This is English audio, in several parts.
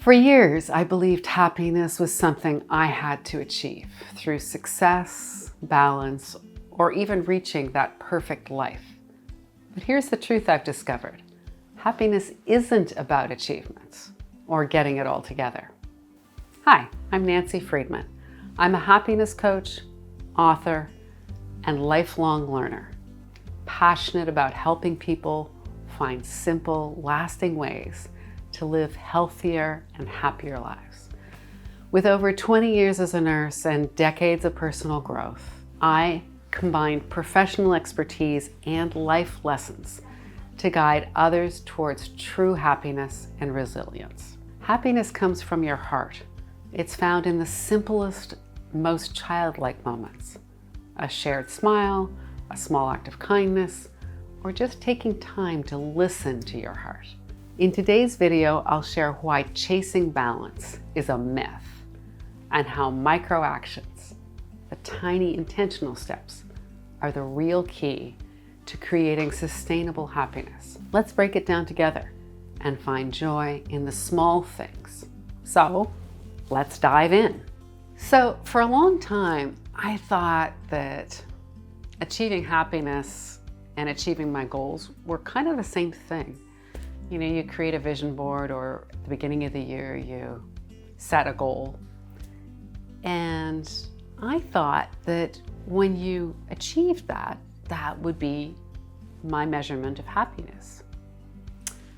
For years, I believed happiness was something I had to achieve through success, balance, or even reaching that perfect life. But here's the truth I've discovered. Happiness isn't about achievements or getting it all together. Hi, I'm Nancy Freedman. I'm a happiness coach, author, and lifelong learner, passionate about helping people find simple, lasting ways to live healthier and happier lives. With over 20 years as a nurse and decades of personal growth, I combined professional expertise and life lessons to guide others towards true happiness and resilience. Happiness comes from your heart. It's found in the simplest, most childlike moments. A shared smile, a small act of kindness, or just taking time to listen to your heart. In today's video, I'll share why chasing balance is a myth and how micro actions, the tiny intentional steps, are the real key to creating sustainable happiness. Let's break it down together and find joy in the small things. So let's dive in. So for a long time, I thought that achieving happiness and achieving my goals were kind of the same thing. You know, you create a vision board, or at the beginning of the year, you set a goal. And I thought that when you achieved that, that would be my measurement of happiness.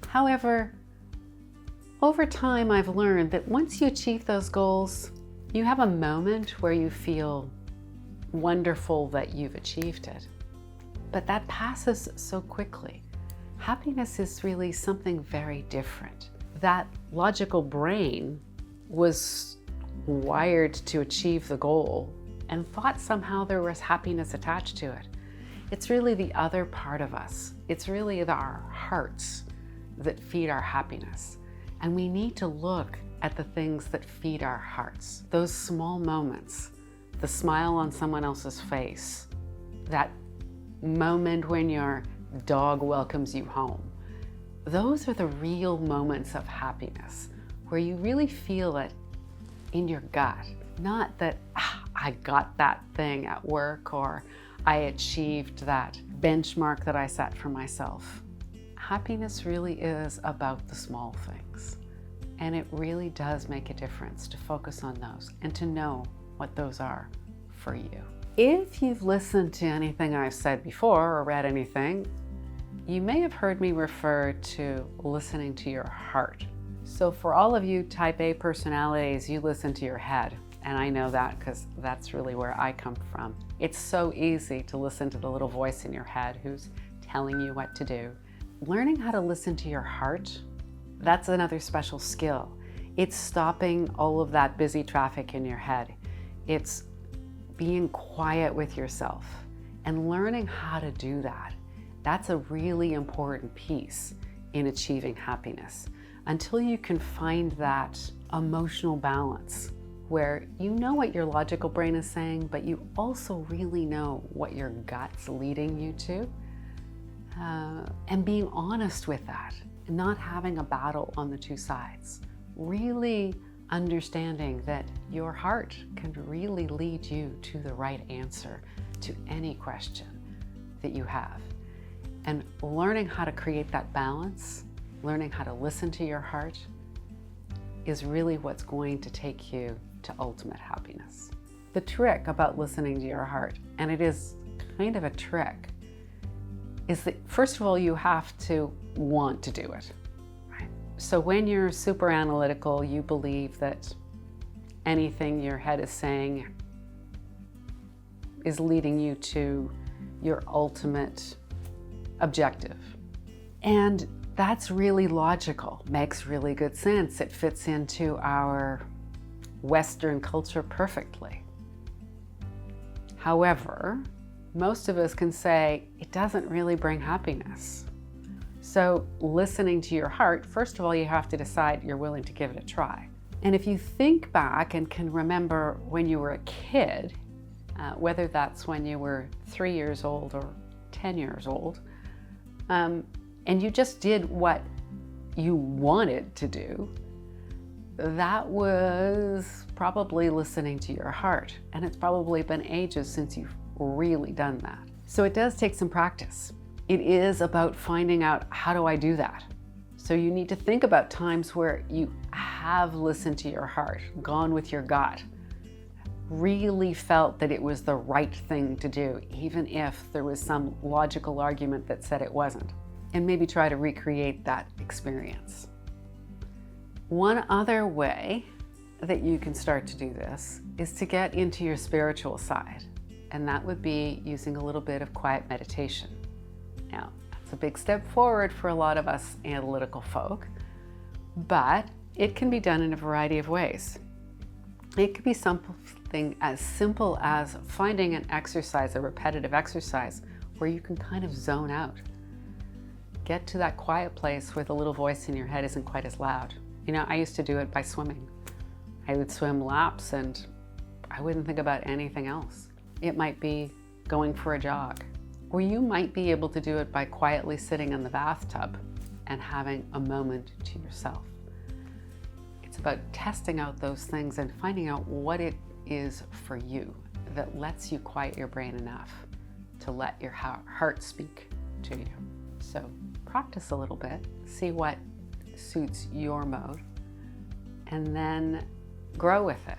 However, over time, I've learned that once you achieve those goals, you have a moment where you feel wonderful that you've achieved it. But that passes so quickly. Happiness is really something very different. That logical brain was wired to achieve the goal and thought somehow there was happiness attached to it. It's really the other part of us. It's really our hearts that feed our happiness. And we need to look at the things that feed our hearts. Those small moments, the smile on someone else's face, that moment when your dog welcomes you home. Those are the real moments of happiness where you really feel it in your gut. Not that I got that thing at work or I achieved that benchmark that I set for myself. Happiness really is about the small things. And it really does make a difference to focus on those and to know what those are for you. If you've listened to anything I've said before or read anything, you may have heard me refer to listening to your heart. So for all of you type A personalities, you listen to your head. And I know that because that's really where I come from. It's so easy to listen to the little voice in your head who's telling you what to do. Learning how to listen to your heart, that's another special skill. It's stopping all of that busy traffic in your head. It's being quiet with yourself and learning how to do that. That's a really important piece in achieving happiness. Until you can find that emotional balance where you know what your logical brain is saying, but you also really know what your gut's leading you to, and being honest with that, and not having a battle on the two sides. Really understanding that your heart can really lead you to the right answer to any question that you have. And learning how to create that balance, learning how to listen to your heart, is really what's going to take you to ultimate happiness. The trick about listening to your heart, and it is kind of a trick, is that first of all, you have to want to do it. Right? So when you're super analytical, you believe that anything your head is saying is leading you to your ultimate objective. And that's really logical, makes really good sense. It fits into our Western culture perfectly. However, most of us can say it doesn't really bring happiness. So listening to your heart, first of all, you have to decide you're willing to give it a try. And if you think back and can remember when you were a kid, whether that's when you were 3 years old or 10 years old, and you just did what you wanted to do, that was probably listening to your heart. And it's probably been ages since you've really done that. So it does take some practice. It is about finding out, how do I do that? So you need to think about times where you have listened to your heart, gone with your gut, really felt that it was the right thing to do, even if there was some logical argument that said it wasn't. And maybe try to recreate that experience. One other way that you can start to do this is to get into your spiritual side. And that would be using a little bit of quiet meditation. Now, that's a big step forward for a lot of us analytical folk, but it can be done in a variety of ways. It could be something as simple as finding an exercise, a repetitive exercise, where you can kind of zone out. Get to that quiet place where the little voice in your head isn't quite as loud. You know, I used to do it by swimming. I would swim laps and I wouldn't think about anything else. It might be going for a jog, or you might be able to do it by quietly sitting in the bathtub and having a moment to yourself. It's about testing out those things and finding out what it is for you that lets you quiet your brain enough to let your heart speak to you. So practice a little bit, see what suits your mode, and then grow with it.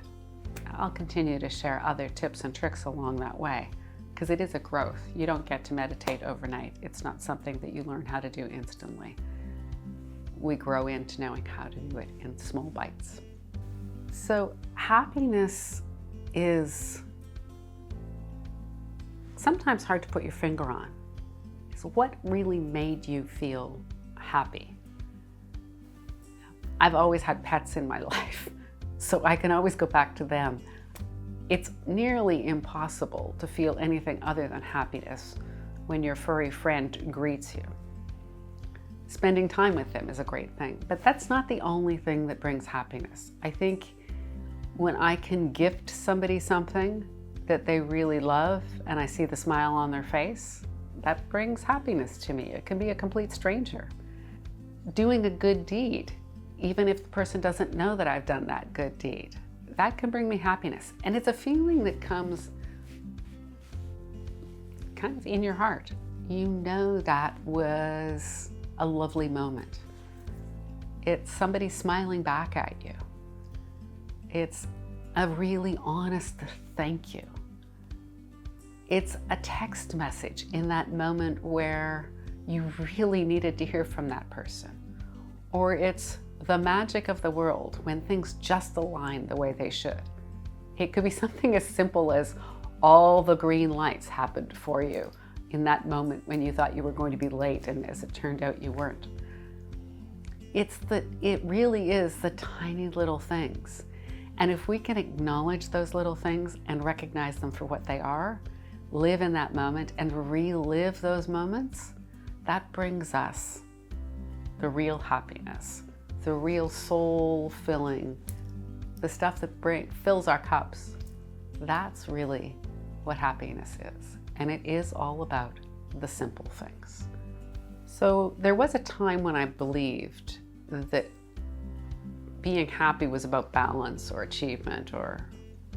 I'll continue to share other tips and tricks along that way, because it is a growth. You don't get to meditate overnight. It's not something that you learn how to do instantly. We grow into knowing how to do it in small bites. So happiness is sometimes hard to put your finger on. So what really made you feel happy? I've always had pets in my life, so I can always go back to them. It's nearly impossible to feel anything other than happiness when your furry friend greets you. Spending time with them is a great thing, but that's not the only thing that brings happiness. I think when I can gift somebody something that they really love and I see the smile on their face, that brings happiness to me. It can be a complete stranger. Doing a good deed, even if the person doesn't know that I've done that good deed, that can bring me happiness. And it's a feeling that comes kind of in your heart. You know that was a lovely moment. It's somebody smiling back at you. It's a really honest thank you. It's a text message in that moment where you really needed to hear from that person. Or it's the magic of the world when things just align the way they should. It could be something as simple as all the green lights happened for you in that moment when you thought you were going to be late, and as it turned out you weren't. It really is the tiny little things. And if we can acknowledge those little things and recognize them for what they are, live in that moment and relive those moments, that brings us the real happiness, the real soul filling, the stuff that fills our cups. That's really what happiness is. And it is all about the simple things. So there was a time when I believed that being happy was about balance or achievement or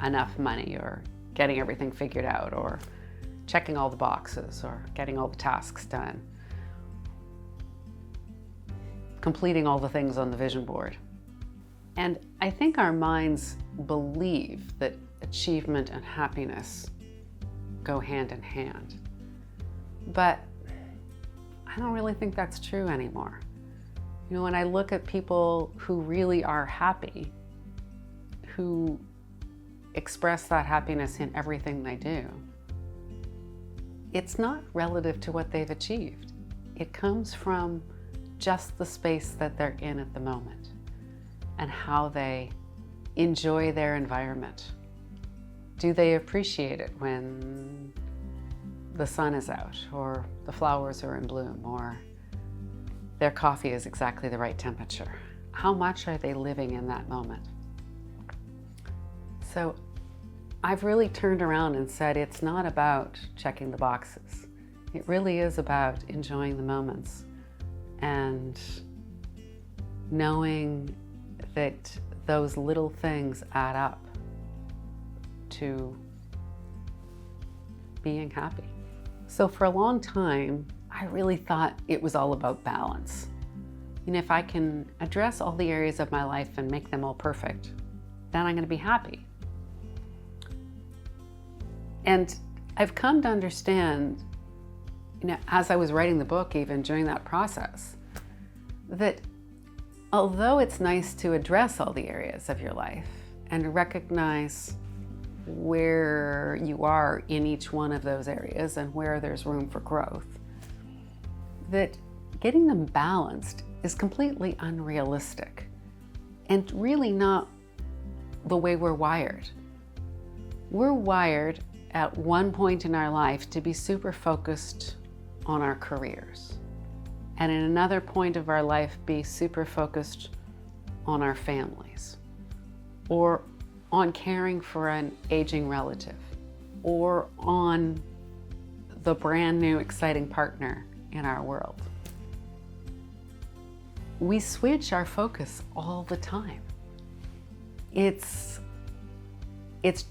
enough money or getting everything figured out or checking all the boxes or getting all the tasks done, completing all the things on the vision board. And I think our minds believe that achievement and happiness go hand in hand. But I don't really think that's true anymore. You know, when I look at people who really are happy, who express that happiness in everything they do, it's not relative to what they've achieved. It comes from just the space that they're in at the moment and how they enjoy their environment. Do they appreciate it when the sun is out or the flowers are in bloom or their coffee is exactly the right temperature? How much are they living in that moment? So I've really turned around and said it's not about checking the boxes. It really is about enjoying the moments and knowing that those little things add up to being happy. So for a long time, I really thought it was all about balance. If I can address all the areas of my life and make them all perfect, then I'm going to be happy. And I've come to understand, as I was writing the book, even during that process, that although it's nice to address all the areas of your life and recognize where you are in each one of those areas and where there's room for growth, that getting them balanced is completely unrealistic and really not the way we're wired. We're wired at one point in our life to be super focused on our careers, and in another point of our life be super focused on our families, or on caring for an aging relative, or on the brand new exciting partner in our world. We switch our focus all the time. It's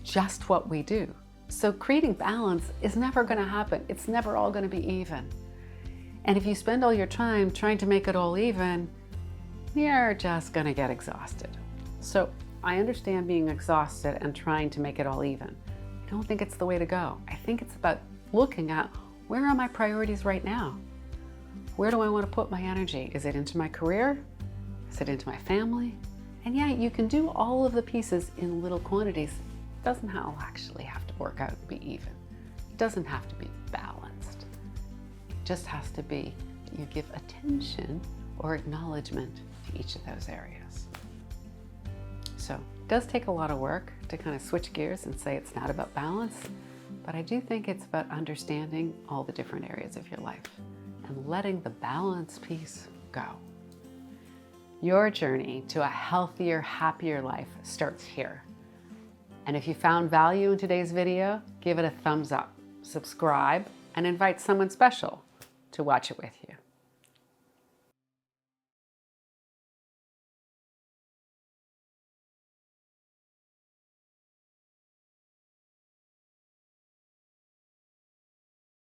just what we do. So creating balance is never going to happen. It's never all going to be even. And if you spend all your time trying to make it all even, you're just going to get exhausted. So I understand being exhausted and trying to make it all even. I don't think it's the way to go. I think it's about looking at, where are my priorities right now? Where do I want to put my energy? Is it into my career? Is it into my family? And yeah, you can do all of the pieces in little quantities. It doesn't actually have to work out and be even. It doesn't have to be balanced. It just has to be, you give attention or acknowledgement to each of those areas. So it does take a lot of work to kind of switch gears and say it's not about balance, but I do think it's about understanding all the different areas of your life and letting the balance piece go. Your journey to a healthier, happier life starts here. And if you found value in today's video, give it a thumbs up, subscribe, and invite someone special to watch it with you.